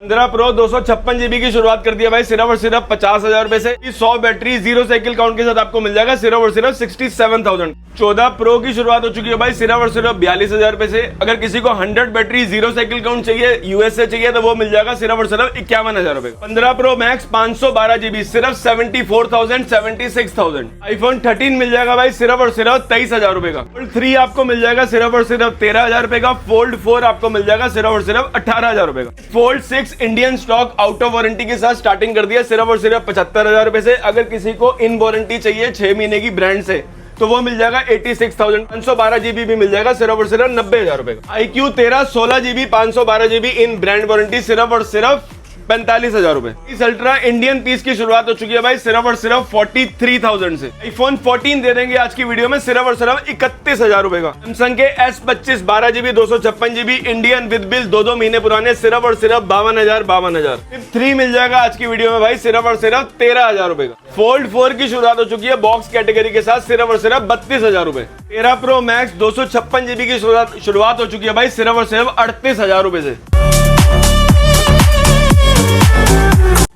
15 pro 256 GB की शुरुआत कर दिया भाई सिर्फ और सिर्फ 50,000 रुपए से। 100 बैटरी 0 साइकिल काउंट के साथ आपको मिल जाएगा सिर्फ और सिर्फ 67,000। 14 प्रो की शुरुआत हो चुकी है भाई सिर्फ और सिर्फ 42,000 रुपए से। अगर किसी को 100 बैटरी 0 साइकिल काउंट चाहिए यूएसए चाहिए तो वो मिल जाएगा सिर्फ और सिर्फ 51,000 रुपए। 15 प्रो मैक्स 512 GB सिर्फ 74,000 76,000। आईफोन 13 मिल जाएगा भाई सिर्फ और सिर्फ 23,000 रुपए का। फोल्ड 3 आपको मिल जाएगा सिर्फ और सिर्फ 13,000 रुपए का। फोल्ड 4 आपको मिल जाएगा सिर्फ और सिर्फ 18,000 रुपए का। Fold 6 Indian stock out of warranty के साथ स्टार्टिंग कर दिया सिर्फ और सिर्फ 75,000 रुपए से। अगर किसी को इन वारंटी चाहिए 6 महीने की ब्रांड से तो वो मिल जाएगा 86,000। 512 GB भी मिल जाएगा सिर्फ और सिर्फ 90,000 रुपए का। iQOO 13 16 GB 512 GB इन ब्रांड वारंटी सिर्फ और सिर्फ 45,000 रुपए। इस अल्ट्रा इंडियन पीस की शुरुआत हो चुकी है भाई सिर्फ और सिर्फ 43,000 से। आईफोन 14 दे देंगे आज की वीडियो में सिर्फ और सिर्फ 31,000 रुपए का। सैमसंग के S25 12 GB 256 GB Indian with bill 2 महीने पुराने सिर्फ और सिर्फ 52,000। 3 मिल जाएगा आज की वीडियो में भाई सिर्फ और सिर्फ 13,000 रुपए का। फोल्ड 4 की शुरुआत हो चुकी है बॉक्स कैटेगरी के साथ सिर्फ और सिर्फ 32,000 रुपए। 13 प्रो मैक्स 256 GB की शुरुआत हो चुकी है भाई सिर्फ और सिर्फ 38,000 रुपए से।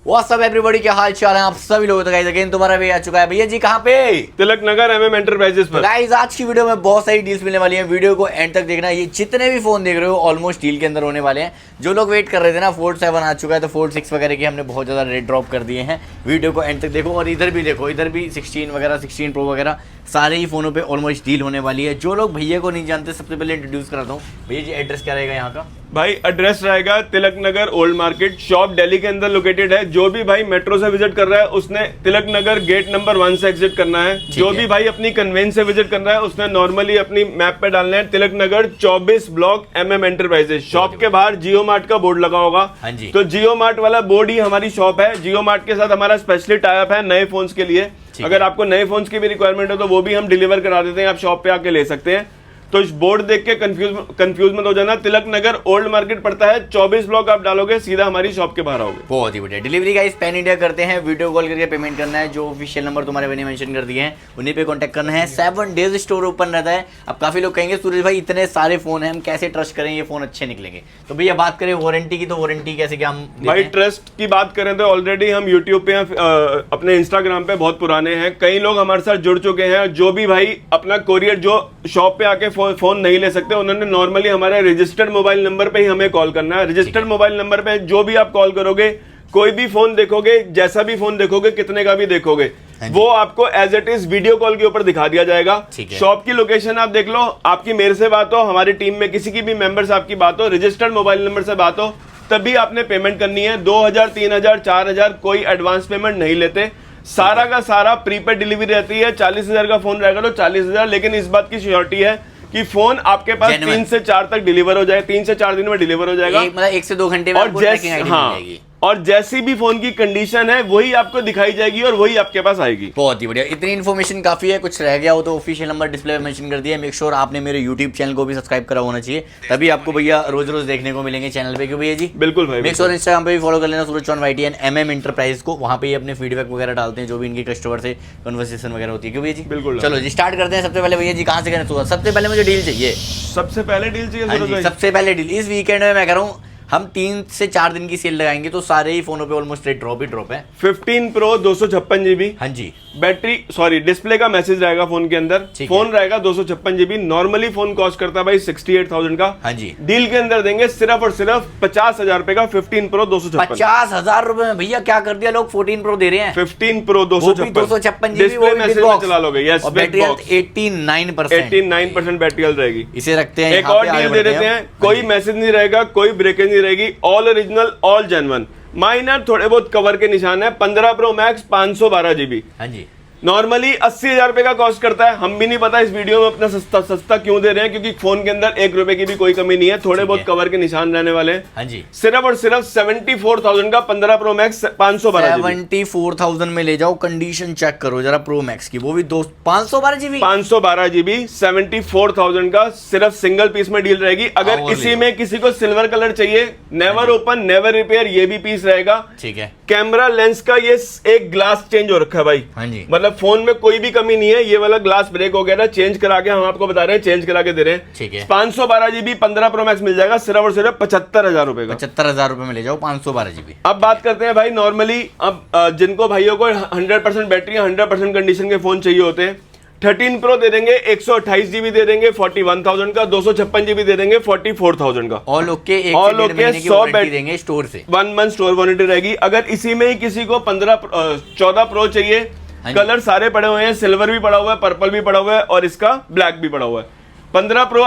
व्हाट्सअप एवरीबॉडी, क्या हाल चाल है आप सभी लोगों तक। गाइस अगेन तुम्हारा भी आ चुका है भैया जी कहाँ पे, तिलक नगर MM एंटरप्राइजेस पर। गाइस आज की वीडियो में बहुत सारी डील्स मिलने वाली हैं, वीडियो को एंड तक देखना। ये जितने भी फोन देख रहे हो ऑलमोस्ट डील के अंदर होने वाले हैं। जो लोग वेट कर रहे थे ना, फोल्ड 7 आ चुका है तो फोल्ड 6 वगैरह की हमने बहुत ज्यादा रेट ड्रॉप कर दिए हैं। वीडियो को एंड तक देखो और इधर भी देखो, इधर भी 16 वगैरह 16 प्रो वगैरह सारे ही फोनों पे ऑलमोस्ट डील होने वाली है। जो लोग भैया को नहीं जानते सबसे पहले इंट्रोड्यूस कराता हूँ। भैया जी एड्रेस क्या रहेगा यहाँ का? भाई एड्रेस रहेगा Tilak Nagar old market, shop Delhi के अंदर लोकेटेड है। जो भी भाई मेट्रो से विजिट कर रहा है उसने तिलक नगर गेट नंबर 1 से एग्जिट करना है। जो भी भाई अपनी कन्वेंस से विजिट कर रहा है उसने नॉर्मली अपनी मैप पे डालना है Tilak Nagar 24 block MM enterprises. Shop के बाहर जियो मार्ट का बोर्ड लगा होगा, तो जियो मार्ट वाला बोर्ड ही हमारी शॉप है। जियो मार्ट के साथ हमारा स्पेशली टाई अप है नए फोन्स के लिए। अगर आपको नए फोन्स की भी रिक्वायरमेंट हो तो वो भी हम डिलीवर करा देते हैं, आप शॉप पे आके ले सकते हैं। तो इस बोर्ड देख के कंफ्यूज मत हो जाना। तिलक नगर ओल्ड मार्केट पड़ता है, 24 ब्लॉक आप डालोगे सीधा हमारी शॉप के बाहर आओगे। बहुत ही बढ़िया। डिलीवरी गाइस पैन इंडिया करते हैं, वीडियो कॉल करके पेमेंट करना है। जो ऑफिशियल नंबर तुम्हारे मैंने मेंशन कर दिए हैं उन्हीं पे कांटेक्ट करना है। 7 डेज स्टोर ओपन रहता है। अब काफी लोग कहेंगे सूरज भाई इतने सारे फोन हैं हम कैसे ट्रस्ट करें, ये फोन अच्छे निकलेंगे। तो भैया बात करें वारंटी की, तो वारंटी कैसे क्या हम भाई ट्रस्ट की बात करें तो ऑलरेडी हम यूट्यूब पे अपने इंस्टाग्राम पे बहुत पुराने हैं, कई लोग हमारे साथ जुड़ चुके हैं। जो भी भाई अपना कोरियर जो शॉप पे आके फोन नहीं ले सकते उन्होंने नॉर्मली हमारे रजिस्टर्ड मोबाइल नंबर पे ही हमें कॉल करना है। रजिस्टर्ड मोबाइल नंबर पे जो भी आप कॉल करोगे, कोई भी फोन देखोगे, जैसा भी फोन देखोगे, कितने का भी देखोगे, वो आपको as it is video call के ऊपर दिखा दिया जाएगा। शॉप की लोकेशन आप देख लो, आपकी मेरे से बात हो, हमारी टीम में किसी की भी मेंबर से आपकी बात हो, रजिस्टर्ड मोबाइल नंबर से बात हो, तभी आपने पेमेंट करनी है। 2,000 3,000 4,000 कोई एडवांस पेमेंट नहीं लेते। सारा का सारा प्रीपेड डिलीवरी रहती है। 40,000 का फोन रहेगा तो 40,000, लेकिन इस बात की श्योरिटी है कि फोन आपके पास 3 से 4 तक डिलीवर हो जाए, 3 से 4 दिन में डिलीवर हो जाएगा। मतलब 1 से 2 घंटे में और जैसी भी फोन की कंडीशन है वही आपको दिखाई जाएगी और वही आपके पास आएगी। बहुत ही बढ़िया। इतनी इन्फॉर्मेशन काफी है, कुछ रह गया हो तो ऑफिशियल नंबर डिस्प्ले में मेंशन कर दिया। मेक श्योर आपने मेरे यूट्यूब चैनल को भी सब्सक्राइब करा होना चाहिए, तभी आपको भैया रोज रोज देखने को मिलेंगे चैनल पे। क्यों भैया जी? बिल्कुल भाई। मेक श्योर इंस्टाग्राम पे भी फॉलो कर लेना Suraj Chauhan YT and MM enterprise को। वहाँ पे अपने फीडबैक वगैरह डालते हैं, जो भी इनके कस्टमर से कन्वर्सेशन वगैरह होती है। क्यों भैया जी? बिल्कुल। चलो जी स्टार्ट करते हैं। सबसे पहले भैया जी कहाँ से करें? सबसे पहले मुझे डील चाहिए। सबसे पहले डील चाहिए? सबसे पहले डील इस वीकेंड में मैं कह रहा हूँ हम 3 से 4 दिन की सेल लगाएंगे तो सारे ही फोनों पे ऑलमोस्ट रेट ड्रॉप ही ड्रॉप है। 15 प्रो 256 GB, हाँ जी, बैटरी सॉरी डिस्प्ले का मैसेज रहेगा फोन के अंदर। फोन रहेगा 256 GB। नॉर्मली फोन कॉस्ट करता है भाई 68,000 का। हाँ जी, डील के अंदर देंगे सिर्फ और सिर्फ 50,000 रुपए का 15 प्रो 256। 50,000 रुपए में भैया क्या कर दिया, लोग 14 प्रो दे रहे हैं। 15 प्रो 256 डिस्प्ले मैसेज में चला लोगे। यस, बैटरी 89% बैटरी हेल्थ रहेगी। इसे रखते हैं एक और डील दे देते हैं, कोई मैसेज नहीं रहेगा, कोई ब्रेकेज नहीं रहेगी, all original all genuine. Minor थोड़े बहुत कवर के निशान है। 15 प्रो मैक्स 512 GB। हाँ जी, नॉर्मली 80,000 रुपए का कॉस्ट करता है। हम भी नहीं पता इस वीडियो में अपना सस्ता क्यों दे रहे हैं, क्योंकि फोन के अंदर 1 रुपए की भी कोई कमी नहीं है, थोड़े बहुत कवर के निशान रहने वाले हैं। हाँ जी, सिर्फ और सिर्फ 74,000 का 15 प्रो मैक्स 512 GB। 74,000 में ले जाओ। कंडीशन चेक करो जरा प्रो मैक्स की, वो भी 512 GB। 512 GB 74,000 का सिर्फ सिंगल पीस में डील रहेगी। अगर इसी में किसी को सिल्वर कलर चाहिए, नेवर ओपन नेवर रिपेयर, ये भी पीस रहेगा। ठीक है। कैमरा लेंस का ये एक ग्लास चेंज हो रखा है भाई। हाँ जी, मतलब मतलब फोन में कोई भी कमी नहीं है। ये वाला ग्लास ब्रेक हो गया ना, चेंज करा के हम आपको बता रहे हैं, चेंज करा के दे रहे हैं। ठीक है। 512 GB 15 प्रो मैक्स मिल जाएगा सिर्फ और सिर्फ 75,000 रुपए का। 75,000 रुपए में ले जाओ 512 GB। अब बात करते हैं भाई नॉर्मली, अब जिनको भाइयों को 100% बैटरी 100% कंडीशन के फोन चाहिए होते हैं, 13 प्रो दे देंगे 128 GB दे देंगे 41,000 का, 256 GB दे देंगे 44,000 का। ऑल ओके, एक ऑल से डेढ़ ओके, महीने की 100 वारंटी देंगे स्टोर से, 1 मंथ स्टोर वारंटी रहेगी। अगर इसी में ही किसी को 14 प्रो चाहिए, हाँ कलर सारे पड़े हुए हैं, सिल्वर भी पड़ा हुआ है, पर्पल भी पड़ा हुआ है और इसका ब्लैक भी पड़ा हुआ है। 14 प्रो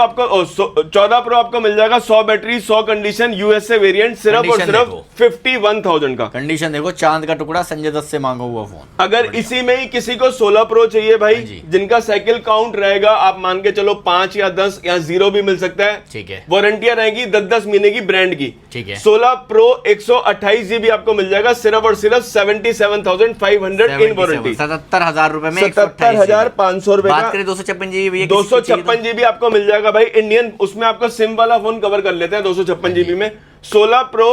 आपको मिल जाएगा 100 बैटरी 100 कंडीशन यूएसए वेरिएंट सिर्फ और कंडीशन सिर्फ देखो। 51,000 का। कंडीशन देखो, चांद का टुकड़ा, संजय दत्त से मांगा हुआ फोन। अगर इसी में ही किसी को 16 प्रो चाहिए हाँ भाई, जी। जिनका साइकिल काउंट रहेगा, आप मान के चलो 5 या 10 या 0 भी मिल सकता है। ठीक है। वारंटियां रहेगी 10-10 महीने की ब्रांड की। ठीक है। 16 प्रो 128 GB आपको मिल जाएगा सिर्फ और सिर्फ 77,500 इन वारंटी। 77,000 रुपए में 77,500 रुपए बात का। करें 256 GB, 256 GB आपको मिल जाएगा भाई इंडियन, उसमें आपको सिम वाला फोन कवर कर लेते हैं 256 GB में। 16 प्रो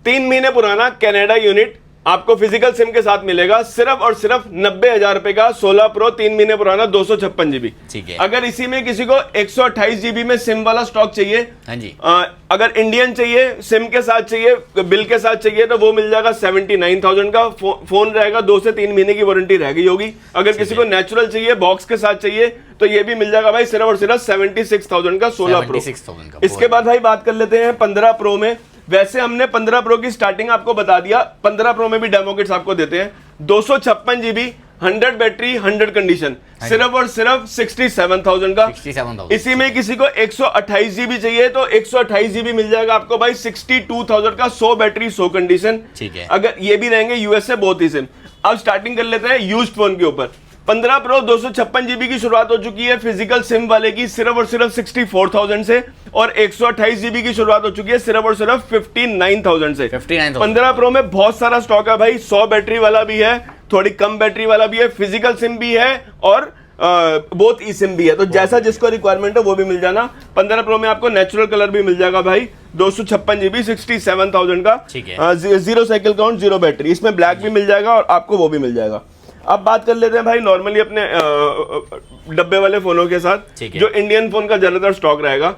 3 महीने पुराना कनाडा यूनिट आपको फिजिकल सिम के साथ मिलेगा सिर्फ और सिर्फ 90,000 रुपए का। 16 प्रो 3 महीने पुराना 256 GB। ठीक है। अगर इसी में किसी को 128 GB में सिम वाला स्टॉक चाहिए, हाँ जी, अगर इंडियन चाहिए, सिम के साथ चाहिए, बिल के साथ चाहिए, तो वो मिल जाएगा 79,000 का। फोन रहेगा 2 से 3 महीने की वारंटी रहेगी होगी। अगर किसी को नेचुरल चाहिए, बॉक्स के साथ चाहिए, तो ये भी मिल जाएगा भाई सिर्फ और सिर्फ 76,000 का 16 प्रो। 76,000 का। इसके बाद भाई बात कर लेते हैं 15 प्रो में। वैसे हमने 15 प्रो की स्टार्टिंग आपको बता दिया, 15 प्रो में भी डेमो किट्स आपको देते हैं। 256 GB 100 बैटरी 100 कंडीशन सिर्फ और सिर्फ 67,000 का। 67,000। इसी में किसी को 128 GB चाहिए तो 128 GB मिल जाएगा आपको भाई 62,000 का, 100 बैटरी 100 कंडीशन। ठीक है। अगर ये भी रहेंगे यूएसए बहुत ही सिम। अब स्टार्टिंग कर लेते हैं यूज्ड फोन के ऊपर। 15 प्रो 256 GB की शुरुआत हो चुकी है फिजिकल सिम वाले की सिर्फ और सिर्फ 64,000 से, और 128 GB की शुरुआत हो चुकी है सिर्फ और सिर्फ 59,000 से। 59,000। 15 प्रो में बहुत सारा स्टॉक है भाई, 100 बैटरी वाला भी है, थोड़ी कम बैटरी वाला भी है, फिजिकल सिम भी है और बहुत ई सिम भी है। तो जैसा जिसको रिक्वायरमेंट है वो भी मिल जाना। 15 प्रो में आपको नेचुरल कलर भी मिल जाएगा भाई, 256 GB 67,000 का। ठीक है। 0 साइकिल काउंट 0 बैटरी, इसमें ब्लैक भी मिल जाएगा और आपको वो भी मिल जाएगा। अब बात कर लेते हैं भाई नॉर्मली अपने डब्बे वाले फोनों के साथ, जो इंडियन फोन का ज्यादातर स्टॉक रहेगा।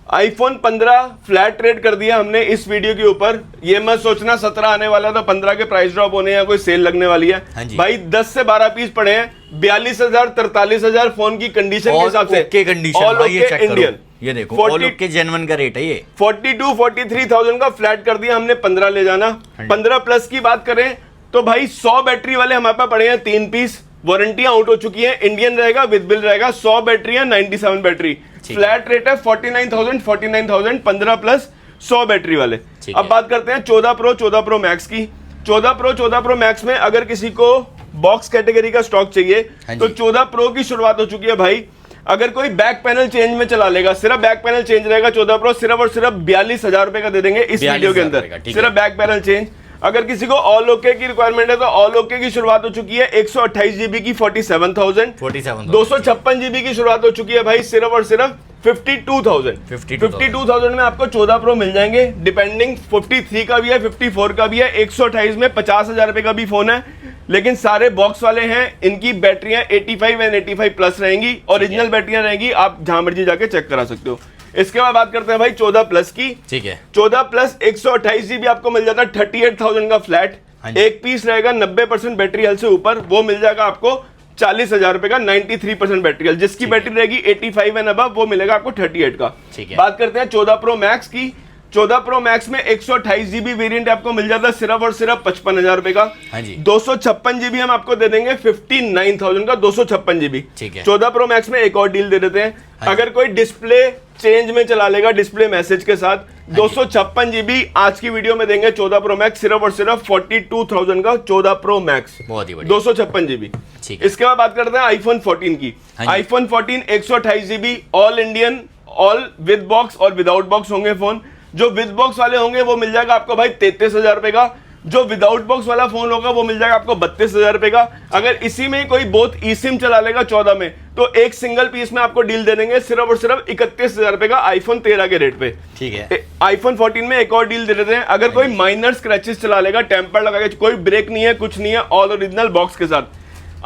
आईफोन 15 फ्लैट रेट कर दिया हमने इस वीडियो के ऊपर। ये मत सोचना 17 आने वाला तो 15 के प्राइस ड्रॉप होने या कोई सेल लगने वाली है। हाँ जी। भाई 10 से 12 पीस पड़े हैं, 42,000 43,000 फोन की कंडीशन के हिसाब से। ओके कंडीशन, ऑल भाई ये चेक करो, इंडियन। ये देखो ऑल ओके जेन्युइन का रेट है ये। 42-43,000 का फ्लैट कर दिया हमने, 15 ले जाना। 15 प्लस की बात करें तो भाई 100 बैटरी वाले हमारे पास पड़े हैं 3 पीस, वारंटियां आउट हो चुकी हैं, इंडियन रहेगा विद बिल रहेगा, 100 बैटरी है 97 बैटरी, फ्लैट रेट है 49,000 15 प्लस 100 बैटरी वाले। अब बात करते हैं 14 प्रो मैक्स की। 14 प्रो मैक्स में अगर किसी को बॉक्स कैटेगरी का स्टॉक चाहिए तो 14 प्रो की शुरुआत हो चुकी है भाई। अगर कोई बैक पैनल चेंज में चला लेगा, सिर्फ बैक पैनल चेंज रहेगा 14 प्रो सिर्फ और सिर्फ 42,000 रुपए का दे देंगे इस वीडियो के अंदर, सिर्फ बैक पैनल चेंज। अगर किसी को ऑल ओके की रिक्वायरमेंट है तो ऑल ओके की शुरुआत हो चुकी है 128 GB की 47,000। 256 GB की शुरुआत हो चुकी है भाई सिर्फ और सिर्फ 52,000 में आपको 14 प्रो मिल जाएंगे, डिपेंडिंग 53 का भी है 54 का भी है। 128 में 50,000 रुपए का भी फोन है, लेकिन सारे बॉक्स वाले हैं। इनकी बैटरियां 85 एंड 85 प्लस रहेंगी, ओरिजिनल बैटरियां रहेंगी, आप जहां मर्जी जाके चेक करा सकते हो। इसके बाद बात करते हैं भाई 14 प्लस की। ठीक है। 14 प्लस 128 GB आपको मिल जाता है 38,000 का फ्लैट। एक पीस रहेगा 90% बैटरी हेल्थ से ऊपर, वो मिल जाएगा आपको 40,000 रुपए का, 93% बैटरी हेल्थ। जिसकी बैटरी रहेगी 85 एंड अबव वो मिलेगा आपको 38 का। बात करते हैं 14 प्रो मैक्स की। 14 प्रो मैक्स में 128 GB वेरिएंट आपको मिल जाता है सिर्फ और सिर्फ 55,000 रुपए का। 256 GB हम आपको दे देंगे 59,000 का, 256 GB। 14 प्रो मैक्स में एक और डील दे देते हैं, अगर कोई डिस्प्ले चेंज में चला लेगा डिस्प्ले मैसेज के साथ, 256 GB आज की वीडियो में देंगे 14 प्रो मैक्स सिर्फ और सिर्फ 42,000 का। 14 प्रो मैक्स 256 GB। इसके बाद बात करते हैं आईफोन 14 की। IPhone 14 128 GB all Indian, all with box और विदाउट बॉक्स होंगे फोन। जो विद बॉक्स वाले होंगे वो मिल जाएगा आपको भाई 33,000 रुपए का, जो विदाउट बॉक्स वाला फोन होगा वो मिल जाएगा आपको 32,000 रुपए का। अगर इसी में कोई बहुत ई सिम चला लेगा 14 में तो एक सिंगल पीस में आपको डील दे देंगे सिर्फ और सिर्फ 31,000 रुपए का आईफोन 13 के रेट पे। ठीक है। आईफोन 14 में एक और डील दे देते हैं, अगर कोई माइनर स्क्रैचेस चला लेगा, टेम्पर लगा के, कोई ब्रेक नहीं है कुछ नहीं है, ऑल ओरिजिनल बॉक्स के साथ,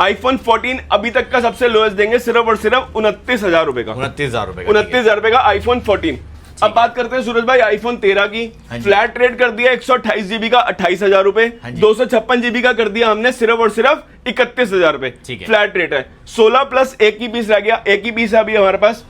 आईफोन 14 अभी तक का सबसे लोएस्ट देंगे सिर्फ और सिर्फ 29,000 रुपए का। 29,000 रुपए का। 29,000 रुपए का आईफोन 14। अब बात करते हैं सूरज भाई आईफोन 13 की। फ्लैट रेट कर दिया 128 जीबी का 28,000 रुपए, 256 जीबी का कर दिया हमने सिर्फ और सिर्फ 31,000 रुपए फ्लैट रेट है। 16 प्लस एक ही पीस रह गया, एक ही पीस है अभी हमारे पास।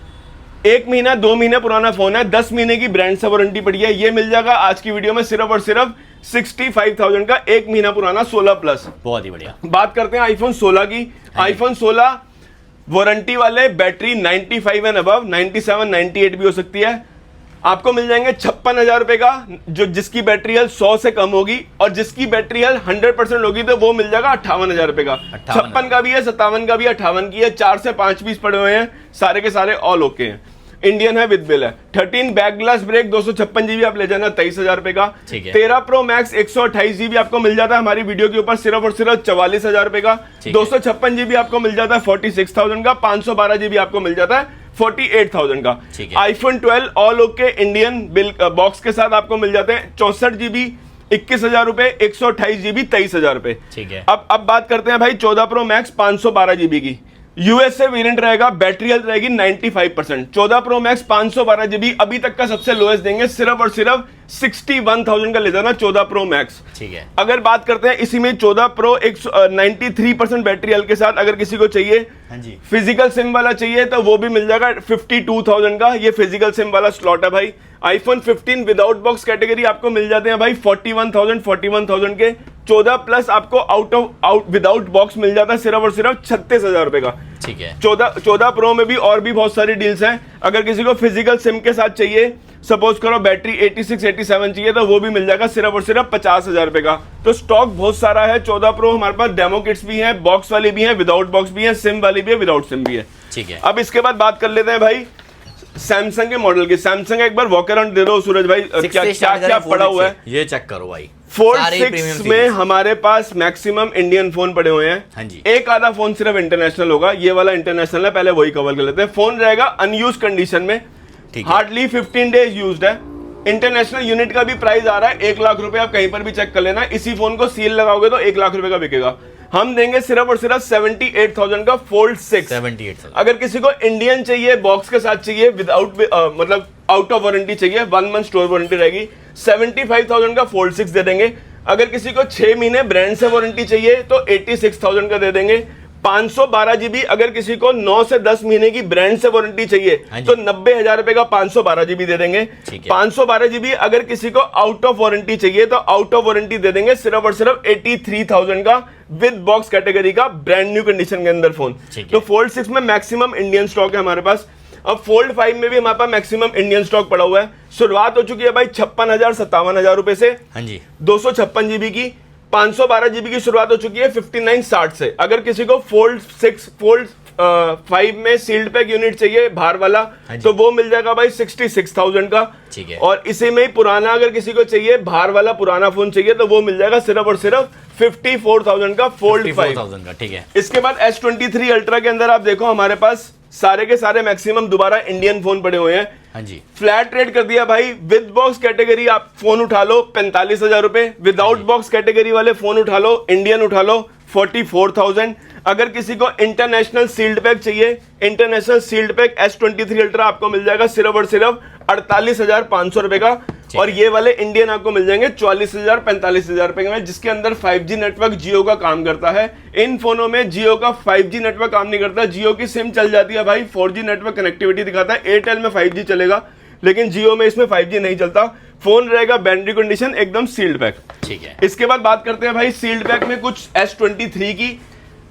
1 महीना 2 महीने पुराना फोन है, 10 महीने की ब्रांड से वारंटी पड़ी है। ये मिल जाएगा आज की वीडियो में सिर्फ और सिर्फ 65,000 का, 1 महीना पुराना 16 प्लस। बहुत ही बढ़िया। बात करते हैं आईफोन 16 की। आईफोन 16 वारंटी वाले, बैटरी 95 एंड अबव, 97 98 भी हो सकती है। आपको मिल जाएंगे 56,000 रुपए का, जो जिसकी बैटरी हेल्थ 100 से कम होगी, और जिसकी बैटरी हेल्थ 100% होगी तो वो मिल जाएगा 58,000 रुपए का। 56 का भी है, 57 का भी, 58 की है। 4 से 5 पीस पड़े हुए हैं, सारे के सारे ऑल ओके हैं, इंडियन है, विद बिल है। 13 बैक ग्लास ब्रेक 256 जीबी आप ले जाना 23,000 रुपए का। 13 प्रो मैक्स 128 जीबी आपको मिल जाता है हमारी वीडियो के ऊपर सिर्फ और सिर्फ 44,000 रुपए का। 256 जीबी आपको मिल जाता है 46,000 का। 512 जीबी आपको मिल जाता है 48,000 का। IPhone 12 all okay Indian bill box के साथ आपको मिल जाते हैं 64 जीबी 21,000 रुपए, 128 जीबी 23,000 रुपए। ठीक है। अब बात करते हैं भाई 14 प्रो मैक्स 512 जीबी की। यूएसए वेरिएंट रहेगा, बैटरी हेल्थ रहेगी 95%। 14 प्रो मैक्स 512 जीबी अभी तक का सबसे लोएस्ट देंगे सिर्फ और सिर्फ 61,000 का ले जाना 14 प्रो मैक्स। ठीक है। अगर बात करते हैं इसी में 14 प्रो 93% बैटरी हेल्थ के साथ, अगर किसी को चाहिए फिजिकल सिम वाला चाहिए तो वो भी मिल जाएगा 52,000 का। ये फिजिकल सिम वाला स्लॉट है भाई। आईफोन 15 विदाउट बॉक्स कैटेगरी आपको मिल जाते हैं भाई 41,000 के। 14 प्लस आपको आउट विदाउट बॉक्स मिल जाता है सिर्फ और सिर्फ 36,000 रुपए का। ठीक है। 14 प्रो में भी और भी बहुत सारी डील्स हैं। अगर किसी को फिजिकल सिम के साथ चाहिए, सपोज करो बैटरी 86 87 चाहिए तो वो भी मिल जाएगा सिर्फ और सिर्फ 50,000 रुपए का। तो स्टॉक बहुत सारा है। 14 प्रो हमारे पास डेमो किट्स भी हैं, बॉक्स वाली भी हैं, विदाउट बॉक्स भी है, सिम वाली भी है, विदाउट सिम भी है। ठीक है। अब इसके बाद बात कर लेते हैं भाई सैमसंग के मॉडल की। सैमसंग एक बार वॉक अराउंड दे दो सूरज भाई, क्या क्या पड़ा हुआ है ये चेक करो भाई। फोल्ड 6 में हमारे पास मैक्सिमम इंडियन फोन पड़े हुए हैं। हाँ जी। एक आधा फोन सिर्फ इंटरनेशनल होगा, ये वाला इंटरनेशनल है, पहले वही कवर कर लेते हैं। फोन रहेगा अनयूज कंडीशन में, हार्डली 15 डेज यूज्ड है। इंटरनेशनल यूनिट का भी प्राइस आ रहा है 1 लाख रुपए, आप कहीं पर भी चेक कर लेना। इसी फोन को सील लगाओगे तो 1 लाख रुपए का बिकेगा। हम देंगे सिर्फ और सिर्फ 78,000 का फोल्ड 6। 78,000। अगर किसी को इंडियन चाहिए, बॉक्स के साथ चाहिए, विदाउट मतलब आउट ऑफ वारंटी चाहिए, 1 मंथ स्टोर वारंटी रहेगी, 75,000 का फोल्ड 6 दे देंगे। अगर किसी को 6 महीने ब्रांड से वारंटी चाहिए तो 86,000 का दे देंगे। 512 जीबी अगर किसी को 9 से 10 महीने की ब्रांड से वारंटी चाहिए तो 90,000 रुपए का 512 जीबी दे देंगे। 512 जीबी अगर किसी को आउट ऑफ वारंटी चाहिए तो आउट ऑफ वारंटी दे देंगे सिर्फ और सिर्फ 83,000 का, विद बॉक्स कैटेगरी का, ब्रांड न्यू कंडीशन के अंदर फोन। तो फोल्ड 6 में मैक्सिमम इंडियन स्टॉक है हमारे पास। अब फोल्ड 5 में भी हमारे पास मैक्सिमम इंडियन स्टॉक पड़ा हुआ है। शुरुआत हो चुकी है भाई 56,000 57,000 रुपए से। हाँ जी। 256 जीबी की, 512 जीबी की शुरुआत हो चुकी है 5960 से। अगर किसी को फोल्ड 5 में सील्ड पैक यूनिट चाहिए बाहर वाला तो वो मिल जाएगा भाई 66,000 का। ठीक है। और इसी में ही पुराना अगर किसी को चाहिए, बाहर वाला पुराना फोन चाहिए तो वो मिल जाएगा सिर्फ और सिर्फ 54,000 का फोल्ड 5 का। ठीक है। इसके बाद S23 अल्ट्रा के अंदर आप देखो हमारे पास सारे के सारे मैक्सिमम दोबारा इंडियन फोन पड़े हुए हैं। हाँ जी। फ्लैट रेट कर दिया भाई, विद बॉक्स कैटेगरी आप फोन उठा लो 45,000 रुपए, विदाउट बॉक्स कैटेगरी वाले फोन उठा लो, इंडियन उठा लो 44,000। अगर किसी को इंटरनेशनल सील्ड पैक चाहिए, international sealed pack S23 ultra आपको मिल जाएगा सिर्फ और सिर्फ 48,500 रुपए का। और ये वाले इंडियन आपको मिल जाएंगे 44,000 45,000 रुपए में, जिसके अंदर 5G नेटवर्क जियो का काम करता है। इन फोनों में जियो का 5G नेटवर्क काम नहीं करता। जियो की सिम चल जाती है भाई, 4G नेटवर्क कनेक्टिविटी दिखाता है। एयरटेल में 5G चलेगा लेकिन जियो में इसमें 5G नहीं चलता। फोन रहेगा बैटरी कंडीशन एकदम सील्ड पैक। ठीक है। इसके बाद बात करते हैं भाई सील्ड पैक में कुछ S23 की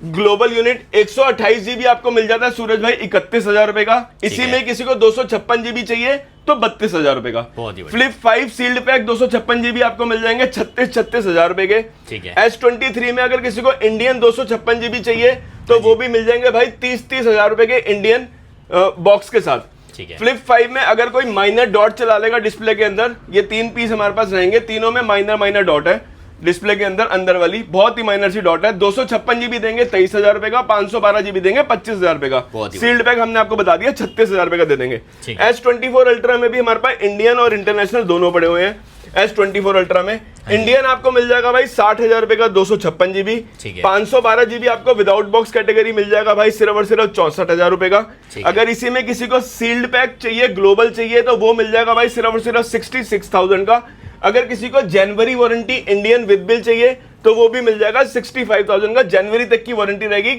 ग्लोबल यूनिट 128 जीबी आपको मिल जाता है सूरज भाई 31,000 रुपए का। इसी में किसी को 256 जीबी चाहिए तो 32,000 रुपए का। फ्लिप 5 सील्ड पैक 256 जीबी आपको मिल जाएंगे 36,000 रुपए के। ठीक है। S23 में अगर किसी को इंडियन 256 जीबी चाहिए तो वो भी मिल जाएंगे भाई 30,000 रुपए के इंडियन बॉक्स के साथ। फ्लिप 5 में अगर कोई माइनर डॉट चला लेगा डिस्प्ले के अंदर, ये 3 पीस हमारे पास रहेंगे, तीनों में माइनर डॉट है डिस्प्ले के अंदर, अंदर वाली बहुत ही माइनर सी डॉट है। 256 जीबी देंगे 23,000 रुपए का, 512 जीबी देंगे 25,000 रुपए का। सील्ड पैक हमने आपको बता दिया 36,000 रुपए का दे देंगे। S24 अल्ट्रा में भी हमारे पास इंडियन और इंटरनेशनल दोनों पड़े हुए हैं। S24 अल्ट्रा में। इंडियन आपको मिल जाएगा भाई 60,000 रुपए का 256 जीबी। 512 जीबी आपको विदाउट बॉक्स कैटेगरी मिल जाएगा भाई सिर्फ और सिर्फ 64,000 रुपए का। अगर इसी में किसी को सील्ड पैक चाहिए, ग्लोबल चाहिए, तो वो मिल जाएगा भाई सिर्फ और सिर्फ 66,000 का। अगर किसी को जनवरी वारंटी इंडियन विद बिल चाहिए तो वो भी मिल जाएगा 65,000 का। जनवरी तक की वारंटी रहेगी,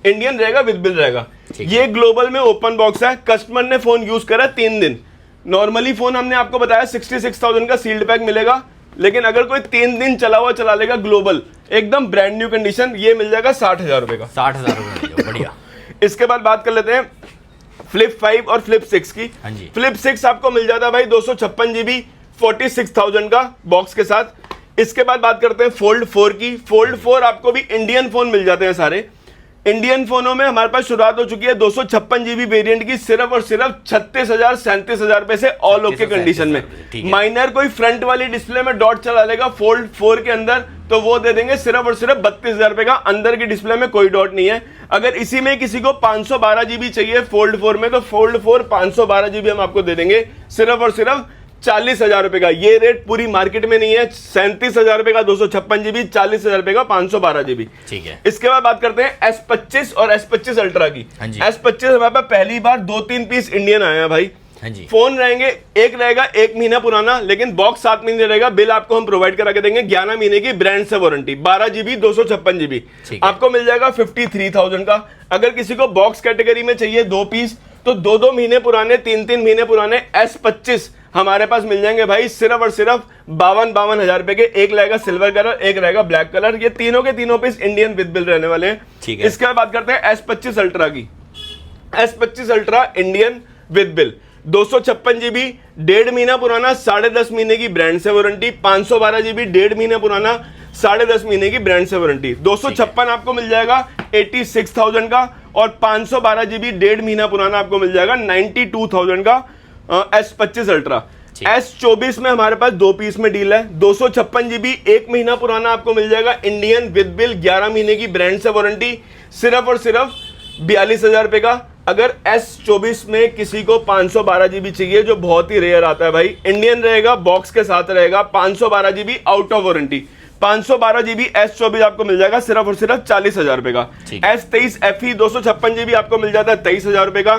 इंडियन रहेगा, विद बिल रहेगा। ये ग्लोबल में ओपन बॉक्स है। कस्टमर ने फोन यूज करा 3 दिन। नॉर्मली फोन हमने आपको बताया 66,000 का सील्ड पैक मिलेगा, लेकिन अगर कोई 3 दिन चला हुआ चला लेगा ग्लोबल, एकदम ब्रांड न्यू कंडीशन, ये मिल जाएगा 60,000 रुपए का। 60,000 रुपए, बढ़िया। इसके बाद बात कर लेते हैं फ्लिप 5 और फ्लिप 6 की। फ्लिप 6 आपको मिल जाता है भाई 256 जीबी 46,000 का बॉक्स के साथ। इसके बाद बात करते हैं फोल्ड 4 की। फोल्ड 4 आपको भी इंडियन फोन मिल जाते हैं सारे। इंडियन फोनों में हमारे पास शुरुआत हो चुकी है 256 जीबी वेरिएंट की सिर्फ और सिर्फ 36,000 37,000 रुपए से ऑल ओके कंडीशन में। माइनर कोई फ्रंट वाली डिस्प्ले में डॉट चला लेगा फोल्ड 4 के अंदर, तो वो दे देंगे सिर्फ और सिर्फ 32,000 रुपए का। अंदर की डिस्प्ले में कोई डॉट नहीं है। अगर इसी में किसी को 512 जीबी चाहिए फोल्ड 4 में, तो फोल्ड 4 512 जीबी हम आपको दे देंगे सिर्फ और सिर्फ 40,000 रुपए का। ये रेट पूरी मार्केट में नहीं है। 37,000 रुपए का 256 जीबी, 40,000 रुपए का 512 जीबी। ठीक है। इसके बाद बात करते हैं S25 और S25 अल्ट्रा की। S25 हमारे पास पहली बार 2-3 पीस इंडियन आए हैं भाई। फोन रहेंगे, एक रहेगा 1 महीना पुराना, लेकिन बॉक्स 7 महीने रहेगा। बिल आपको हम प्रोवाइड करा के देंगे। 11 महीने की ब्रांड से वारंटी। 12 जीबी 256 जीबी आपको मिल जाएगा 53,000 का। अगर किसी को बॉक्स कैटेगरी में चाहिए 2 पीस, तो 2-2 महीने पुराने, 3-3 महीने पुराने S25 हमारे पास मिल जाएंगे भाई सिर्फ और सिर्फ 52,000 हजार रुपए के। एक रहेगा सिल्वर कलर, एक रहेगा ब्लैक कलर। ये तीनों के तीनों पीस इंडियन विद बिल रहने वाले हैं। इसके बाद बात करते हैं S25 अल्ट्रा की। S25 ultra Indian with bill 256 GB 1.5 महीना पुराना, 10.5 महीने की ब्रांड से वारंटी। 512 जीबी 1.5 महीना पुराना, 10.5 महीने की ब्रांड से वारंटी। 256 आपको मिल जाएगा 86,000 का, और 512 जीबी 1.5 महीना पुराना आपको मिल जाएगा 92,000 का S25 अल्ट्रा। S24 में हमारे पास 2 पीस में डील है। 256 जीबी 1 महीना पुराना आपको मिल जाएगा इंडियन विद बिल, 11 महीने की ब्रांड से वारंटी, सिर्फ और सिर्फ 42,000 रुपए का। अगर S24 में किसी को 512 जीबी चाहिए, जो बहुत ही रेयर आता है भाई, इंडियन रहेगा, बॉक्स के साथ रहेगा, 512 GB out of warranty. 512 GB S24 आपको मिल जाएगा सिर्फ और सिर्फ 40,000 रुपए का। S23 FE 256 जीबी आपको मिल जाता है 23,000 रुपए का।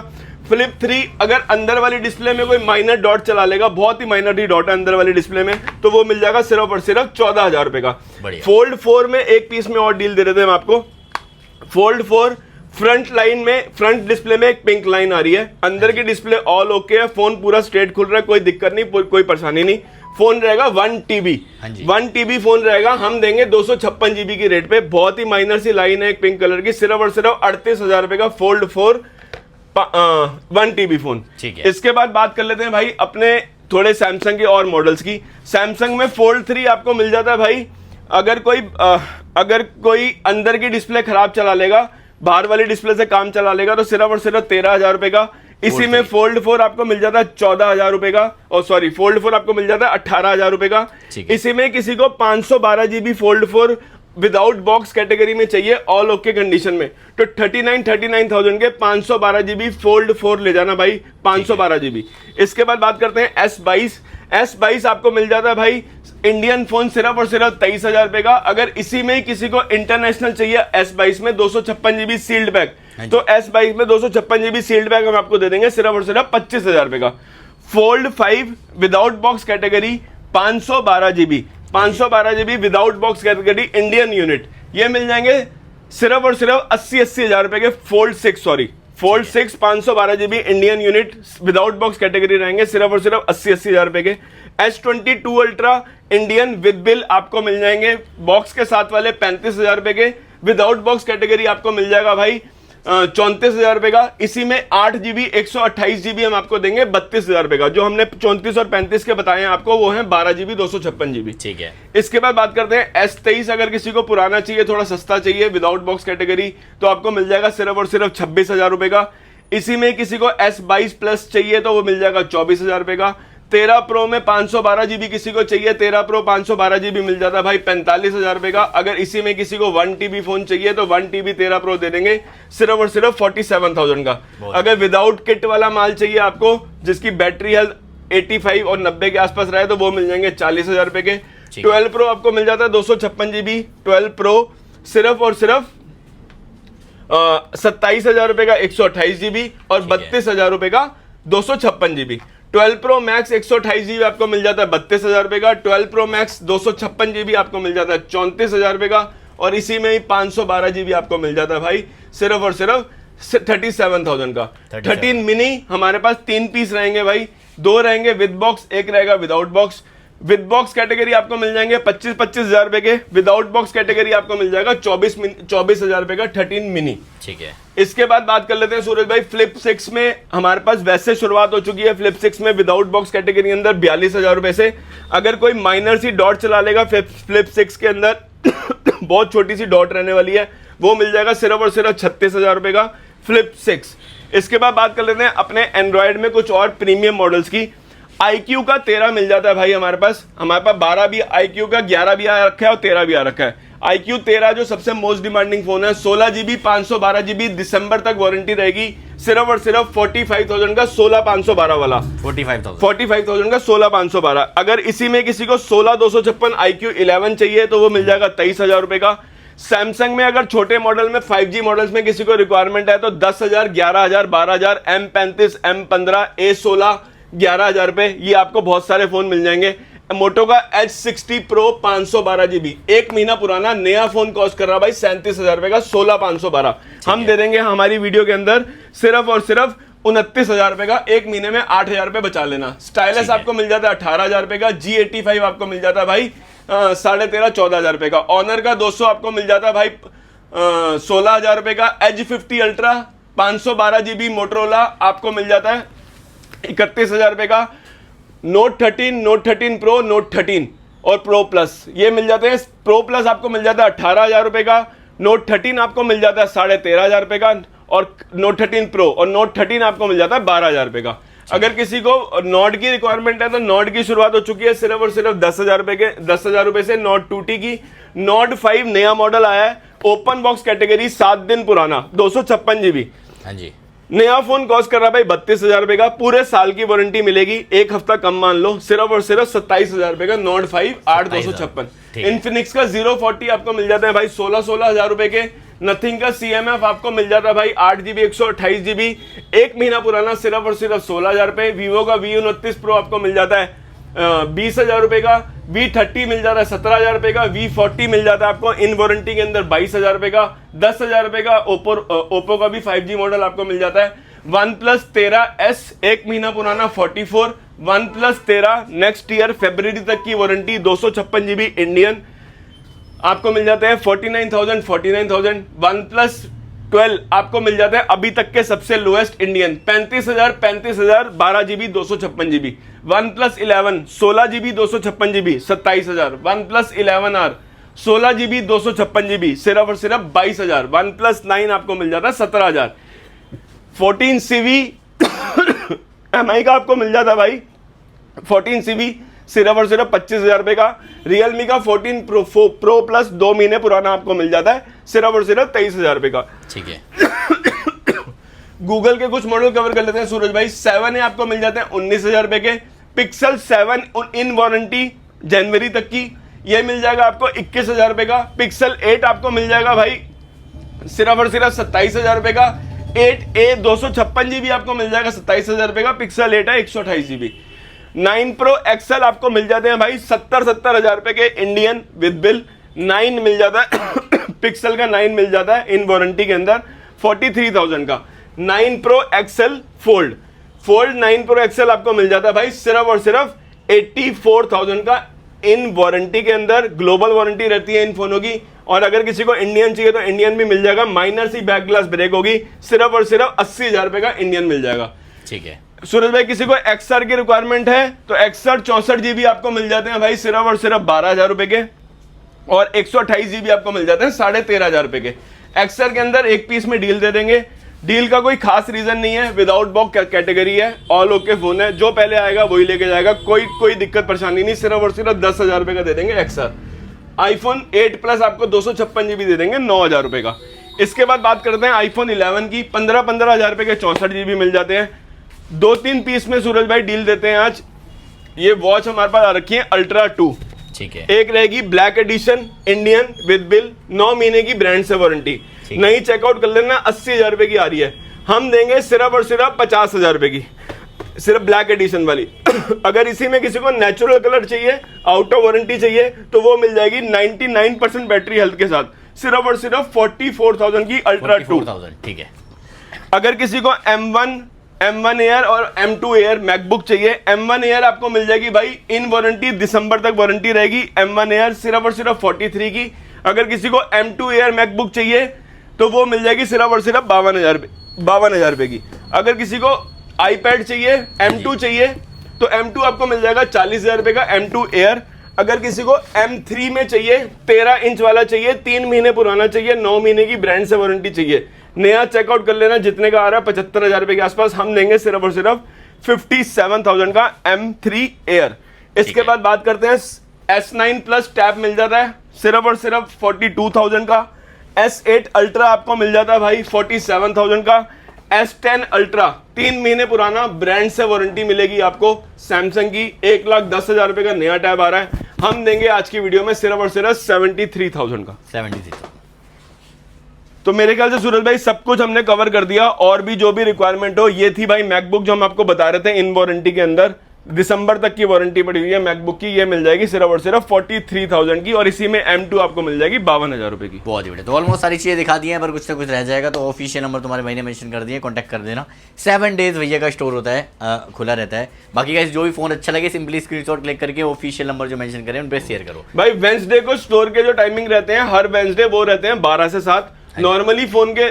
फ्लिप 3 अगर अंदर वाली डिस्प्ले में कोई माइनर डॉट चला लेगा, बहुत ही माइनर डॉट है अंदर वाली डिस्प्ले में, तो वो मिल जाएगा सिर्फ और सिर्फ 14,000 रुपए का। फोल्ड 4 में एक पीस में और डील दे देते हैं हम आपको। फोल्ड 4 फ्रंट लाइन में, फ्रंट डिस्प्ले में एक पिंक लाइन आ रही है, अंदर की डिस्प्ले ऑल ओके है, फोन पूरा स्ट्रेट खुल रहा है, कोई दिक्कत नहीं, कोई परेशानी नहीं। फोन रहेगा 1 TB फोन रहेगा। हम देंगे 256 जीबी की रेट पे। बहुत ही माइनर सी लाइन है एक पिंक कलर की, सिर्फ और सिर्फ 38,000 रुपए का फोल्ड 4 1 TB फोन। इसके बाद बात कर लेते हैं भाई अपने थोड़े सैमसंग के और मॉडल्स की। सैमसंग में फोल्ड 3 आपको मिल जाता है भाई। अगर कोई अंदर की डिस्प्ले खराब चला लेगा, बाहर वाली डिस्प्ले से काम चला लेगा, तो सिर्फ और सिर्फ 13,000 रुपए का। इसी में फोल्ड 4 आपको मिल जाता है 14,000 रुपए का, और सॉरी फोल्ड 4 आपको मिल जाता है 18,000 रुपए का। इसी में किसी को 512 GB fold 4 without box category में चाहिए, ऑल ओके कंडीशन में, तो 39,000 के 512 जीबी फोल्ड 4 ले जाना भाई, 512 जीबी। इसके बाद बात करते हैं S22 आपको मिल जाता है भाई इंडियन फोन सिर्फ और सिर्फ 23,000 रुपए का। अगर इसी में किसी को इंटरनेशनल चाहिए S22 में 256 जीबी सील्ड बैग, तो S22 में 256 जीबी सील्ड बैग हम आपको दे देंगे सिर्फ और सिर्फ 25,000 रुपए का। Fold 5 without box category 512 GB without box category Indian unit, ये मिल जाएंगे सिर्फ और सिर्फ 80,000 रुपए के। Fold 6 512 GB Indian unit without box category रहेंगे सिर्फ और सिर्फ 80,000 रुपए के। S22 ultra Indian with bill आपको मिल जाएंगे बॉक्स के साथ वाले 35,000 रुपए के। विदाउट बॉक्स कैटेगरी आपको मिल जाएगा भाई 34,000 रुपए का। इसी में 8 जीबी 128 जीबी हम आपको देंगे 32,000 रुपए का। जो हमने 34 और 35 के बताए हैं आपको, वो है 12 जीबी 256 जीबी। ठीक है। इसके बाद बात करते हैं S23। अगर किसी को पुराना चाहिए, थोड़ा सस्ता चाहिए विदाउट बॉक्स कैटेगरी, तो आपको मिल जाएगा सिर्फ और सिर्फ 26,000 रुपए का। इसी में किसी को S22 प्लस चाहिए तो वो मिल जाएगा 24,000 रुपए का। 13 प्रो में 512 जीबी किसी को चाहिए, 13 प्रो 512 जीबी मिल जाता है भाई 45,000 रुपए का। अगर इसी में किसी को 1 TB फोन चाहिए तो 1 TB 13 प्रो दे देंगे सिर्फ और सिर्फ 47,000 का। अगर विदाउट किट वाला माल चाहिए आपको, जिसकी बैटरी हेल्थ 85 और 90 के आसपास रहे तो वो मिल जाएंगे 40,000 रुपए के। ठीक 12 प्रो आपको मिल जाता है 256 जीबी 12 प्रो सिर्फ और सिर्फ 27,000 रुपए का 128 जीबी और ठीक है। 32,000 रुपए का 256 जीबी। 12 प्रो मैक्स 128 जीबी आपको मिल जाता है 32,000 रुपए का। 12 प्रो मैक्स 256 जीबी आपको मिल जाता है 34,000 रुपए का और इसी में ही 512 जीबी आपको मिल जाता है भाई सिर्फ और सिर्फ 37,000 का। 13 मिनी हमारे पास 3 पीस रहेंगे भाई, 2 रहेंगे विद बॉक्स, एक रहेगा without box. With box category आपको मिल जाएंगे 25,000 रुपए के, विदाउट बॉक्स कैटेगरी आपको मिल जाएगा 24,000 रुपए का 13 मिनी। ठीक है। इसके बाद बात कर लेते हैं सूरज भाई फ्लिप 6 में हमारे पास वैसे शुरुआत हो चुकी है फ्लिप 6 में विदाउट बॉक्स कैटेगरी अंदर 42,000 रुपए से। अगर कोई माइनर सी डॉट चला लेगा फ्लिप 6 के अंदर बहुत छोटी सी डॉट रहने वाली है, वो मिल जाएगा सिर्फ और सिर्फ 36,000 रुपए का फ्लिप 6। इसके बाद बात कर लेते हैं अपने एंड्रॉयड में कुछ और प्रीमियम मॉडल्स की। iQ का 13 मिल जाता है भाई हमारे पास 12 भी iQ का 11 भी आ रखा है और 13 भी आ रखा है। iQ 13 जो सबसे मोस्ट डिमांडिंग फोन है, 16 जीबी 512 जीबी दिसंबर तक वारंटी रहेगी सिर्फ और सिर्फ 45,000 का 16,512 वाला 45,000 का 16,512। अगर इसी में किसी को 16,256 iQ 11 चाहिए तो वो मिल जाएगा 23,000 रुपए का। सैमसंग में अगर छोटे मॉडल में 5G मॉडल्स में किसी को रिक्वायरमेंट है तो 10,000 11,000 12,000 M35 M15 A16 11,000 रुपए ये आपको बहुत सारे फोन मिल जाएंगे। मोटो का H60 Pro 512 जीबी, एक महीना पुराना नया फोन कॉस्ट कर रहा भाई 37,000 रुपए का 16,512। हम दे देंगे हमारी वीडियो के अंदर सिर्फ और सिर्फ 29,000 रुपए का, एक महीने में 8,000 रुपए बचा लेना। स्टाइलस आपको मिल जाता है 18,000 रुपए का। G85 आपको मिल जाता है भाई 13,500-14,000 रुपए का। ऑनर का 200 आपको मिल जाता है भाई 16,000 रुपए का। Edge50 अल्ट्रा 512 जीबी मोटरोला आपको मिल जाता है 31,000 रुपए का। नोट 13 प्रो, नोट 13 और प्रो प्लस ये मिल जाते हैं। प्रो प्लस आपको मिल जाता है 18,000 रुपए का। नोट 13 आपको मिल जाता है 13,500 रुपए का और नोट 13 प्रो और नोट 13 आपको मिल जाता है 12,000 रुपए का। अगर किसी को नॉट की रिक्वायरमेंट है तो नॉट की शुरुआत हो चुकी है सिर्फ और सिर्फ 10,000 रुपए के 10,000 रुपए से। नॉट 2T की नॉट 5 नया मॉडल आया है, ओपन बॉक्स कैटेगरी, 7 दिन पुराना, 256 जीबी। हाँ जी। नया फोन कॉस्ट कर रहा भाई 32,000 रुपए का, पूरे साल की वारंटी मिलेगी, एक हफ्ता कम मान लो, सिर्फ और सिर्फ 27,000 रुपए का। नॉट 5 8,256। इन्फिनिक्स का 040 आपको मिल जाता है भाई 16,000 रुपए के। नथिंग का CMF आपको मिल जाता है भाई 8 जीबी 128 जीबी, एक महीना पुराना, सिर्फ और सिर्फ 16,000 रुपए। वीवो का V29 प्रो आपको मिल जाता है 20,000 रुपए का। V30 मिल जाता है 17,000 रुपए का। V40 मिल जाता है आपको इन वारंटी के अंदर 22,000 रुपए का। 10,000 रुपए का ओप्पो का भी 5G मॉडल आपको मिल जाता है। OnePlus 13S एक महीना पुराना 44। OnePlus 13 नेक्स्ट ईयर फरवरी तक की वारंटी 256 जीबी इंडियन आपको मिल जाते हैं 49,000। OnePlus 12 आपको मिल जाता है अभी तक के सबसे lowest Indian 35,000 12 GB 256 GB. OnePlus 11 16 GB 256 GB 27,000। OnePlus 11R 16 GB 256 GB सिर्फ और सिर्फ 22,000। OnePlus 9 आपको मिल जाता है 17,000। 14CV MI का आपको मिल जाता है भाई 14CV सिर्फ और सिर्फ 25,000 रुपए का। Realme का 14 Pro प्लस 2 महीने पुराना आपको मिल जाता है सिर्फ और सिर्फ 23,000 रुपए का। ठीक है। गूगल के कुछ मॉडल कवर कर लेते हैं सूरज भाई। 7 है आपको मिल जाते हैं 19,000 रुपए के। Pixel 7 इन वारंटी जनवरी तक की, ये मिल जाएगा आपको 21,000 रुपए का। Pixel 8 आपको मिल जाएगा भाई सिर्फ और सिर्फ 27,000 रुपए का। 8A 256 जीबी आपको मिल जाएगा 27,000 रुपए का। Pixel 8 है 128 जीबी। 9 Pro XL आपको मिल जाते हैं भाई 70,000 रुपए के इंडियन विद बिल। 9 मिल जाता है पिक्सल का 9 मिल जाता है इन वारंटी के अंदर 43,000 का। 9 Pro XL fold 9 Pro XL आपको मिल जाता है भाई सिर्फ और सिर्फ 84,000 का इन वारंटी के अंदर। ग्लोबल वारंटी रहती है इन फोनों की और अगर किसी को इंडियन चाहिए तो इंडियन भी मिल जाएगा। माइनर सी बैक ग्लास ब्रेक होगी, सिर्फ और सिर्फ 80,000 रुपए का इंडियन मिल जाएगा। ठीक है सूरज भाई, किसी को XR की रिक्वायरमेंट है तो XR 64 जीबी आपको मिल जाते हैं भाई सिर्फ और सिर्फ 12,000 रुपए के और 128 जीबी आपको मिल जाते हैं 13,500 रुपए के। XR के अंदर एक पीस में डील दे देंगे। डील का कोई खास रीजन नहीं है, विदाउट बॉक्स कैटेगरी है, ऑल ओके फोन है, जो पहले आएगा वही लेके जाएगा, कोई दिक्कत परेशानी नहीं। सिर्फ और सिर्फ 10,000 रुपए का दे देंगे XR। iPhone 8 प्लस आपको 256 जीबी दे देंगे 9,000 रुपए का। इसके बाद बात करते हैं iPhone 11 की। 15,000 रुपए के 64 जीबी मिल जाते हैं। 2-3 पीस में सूरज भाई डील देते हैं आज। ये वॉच हमारे पास आ रखी है अल्ट्रा 2। ठीक है। एक रहेगी black edition Indian with bill, 9 महीने की ब्रांड से वारंटी। नहीं चेकआउट कर लेना, 80,000 रुपए की आ रही है, हम देंगे सिर्फ और सिर्फ 50,000 रुपए की, सिर्फ ब्लैक एडिशन वाली। अगर इसी में किसी को नेचुरल कलर चाहिए, आउट ऑफ वारंटी चाहिए, तो वो मिल जाएगी 99% बैटरी हेल्थ के साथ, सिर्फ और सिर्फ 44,000 की अल्ट्रा 2। ठीक है। अगर किसी को M1 एयर और M2 एयर मैकबुक चाहिए, M1 एयर आपको मिल जाएगी भाई इन वारंटी, दिसंबर तक वारंटी रहेगी। M1 एयर सिर्फ और सिर्फ 43 की। अगर किसी को M2 एयर मैकबुक चाहिए तो वो मिल जाएगी सिर्फ और सिर्फ 52,000 रुपए की। अगर किसी को आईपैड चाहिए, M2 चाहिए, तो M2 आपको मिल जाएगा 40,000 रुपए का M2 एयर। अगर किसी को M3 में चाहिए, 13 इंच वाला चाहिए, 3 महीने पुराना चाहिए, 9 महीने की ब्रांड से वारंटी चाहिए, नया चेकआउट कर लेना, जितने का आ रहा है 75,000 रुपए के आसपास, हम देंगे सिर्फ और सिर्फ 57,000 का M3 एयर। इसके बाद बात करते हैं S9 प्लस टैब मिल जाता है सिर्फ और सिर्फ 42,000 का। S8 अल्ट्रा आपको मिल जाता है भाई 47,000 का। S10 अल्ट्रा 3 महीने पुराना ब्रांड से वारंटी मिलेगी आपको सैमसंग की, 1,10,000 रुपए का नया टैब आ रहा है, हम देंगे आज की वीडियो में सिर्फ और सिर्फ 73,000 का। 73,000। तो मेरे ख्याल से सूरज भाई सब कुछ हमने कवर कर दिया, और भी जो भी रिक्वायरमेंट हो। ये थी भाई मैकबुक जो हम आपको बता रहे थे इन वारंटी के अंदर, दिसंबर तक की वारंटी पड़ी हुई है मैकबुक की, ये मिल जाएगी सिर्फ और सिर्फ 43,000 की, और इसी में M2 आपको मिल जाएगी 52,000 रुपए की। बहुत ही बढ़िया। तो ऑलमोस्ट सारी चीजें दिखा दी हैं, पर कुछ ना कुछ रह जाएगा तो ऑफिशियल नंबर तुम्हारे भाई ने मेंशन कर दिए, कांटेक्ट कर देना। 7 डेज भैया का स्टोर होता है, खुला रहता है। बाकी गाइस जो भी फोन अच्छा लगे सिंपली स्क्रीनशॉट क्लिक करके ऑफिशियल नंबर जो मेंशन करें उन पे शेयर करो। भाई वेंसडे को स्टोर के जो टाइमिंग रहते हैं, हर वेंसडे वो रहते हैं 12 से 7। नॉर्मली फोन के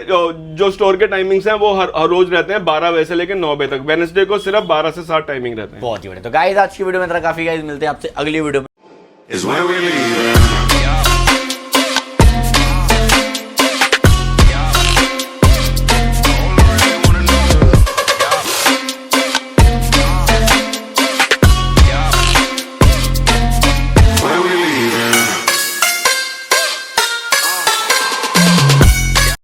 जो स्टोर के टाइमिंग्स हैं वो हर रोज रहते हैं 12 बजे से लेकर 9 बजे तक। वेडनेसडे को सिर्फ 12 से 7 टाइमिंग रहते हैं। बहुत ही बढ़िया। तो गाइस आज की वीडियो में काफी गाइस मिलते हैं आपसे अगली वीडियो में। is where we leave.